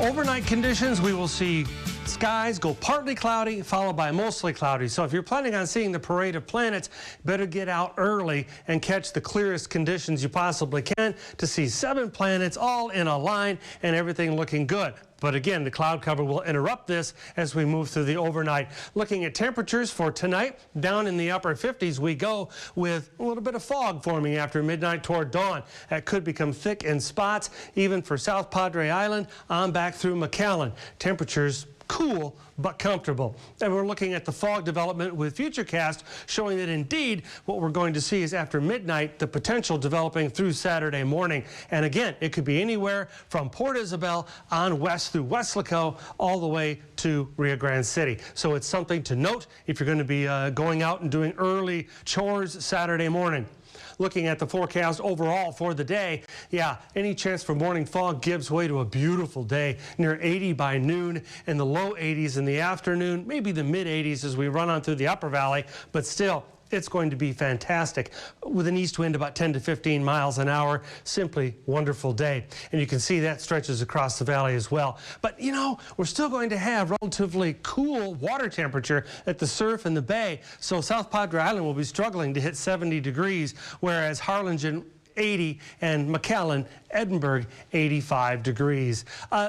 Overnight conditions, we will see skies go partly cloudy, followed by mostly cloudy. So if you're planning on seeing the parade of planets, better get out early and catch the clearest conditions you possibly can to see 7 planets all in a line and everything looking good. But again, the cloud cover will interrupt this as we move through the overnight. Looking at temperatures for tonight, down in the upper 50s, we go with a little bit of fog forming after midnight toward dawn. That could become thick in spots, even for South Padre Island on back through McAllen. Temperatures cool but comfortable. And we're looking at the fog development with Futurecast showing that indeed what we're going to see is after midnight the potential developing through Saturday morning. And again, it could be anywhere from Port Isabel on west through Weslaco all the way to Rio Grande City. So it's something to note if you're going to be going out and doing early chores Saturday morning. Looking at the forecast overall for the day, yeah, any chance for morning fog gives way to a beautiful day, near 80 by noon and the low 80s in the afternoon, maybe the mid 80s as we run on through the upper valley, but still, it's going to be fantastic with an east wind about 10 to 15 miles an hour. Simply wonderful day. And you can see that stretches across the valley as well. But you know, we're still going to have relatively cool water temperature at the surf and the bay. So South Padre Island will be struggling to hit 70 degrees, whereas Harlingen 80 and McAllen, Edinburgh 85 degrees.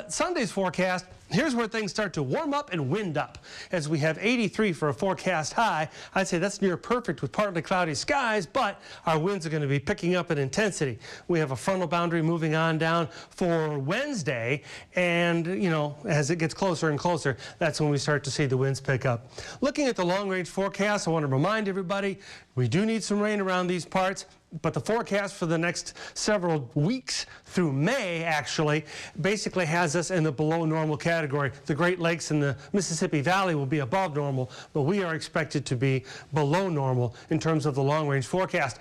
Sunday's forecast, here's where things start to warm up and wind up. As we have 83 for a forecast high, I'd say that's near perfect with partly cloudy skies, but our winds are going to be picking up in intensity. We have a frontal boundary moving on down for Wednesday, and you know, as it gets closer and closer, that's when we start to see the winds pick up. Looking at the long-range forecast, I want to remind everybody, we do need some rain around these parts, but the forecast for the next several weeks through May actually basically has us in the below normal category. The Great Lakes and the Mississippi Valley will be above normal, but we are expected to be below normal in terms of the long-range forecast.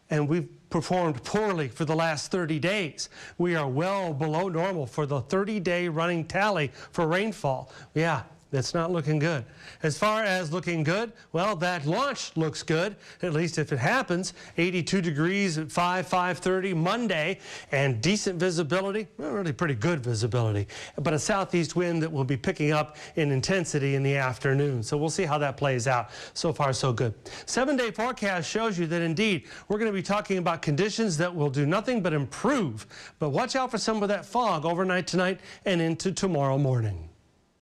And we've performed poorly for the last 30 days. We are well below normal for the 30-day running tally for rainfall. Yeah. That's not looking good. As far as looking good, well, that launch looks good, at least if it happens. 82 degrees at 5:30 Monday, and decent visibility, well, really pretty good visibility, but a southeast wind that will be picking up in intensity in the afternoon. So we'll see how that plays out. So far, so good. 7-day forecast shows you that indeed we're going to be talking about conditions that will do nothing but improve. But watch out for some of that fog overnight tonight and into tomorrow morning.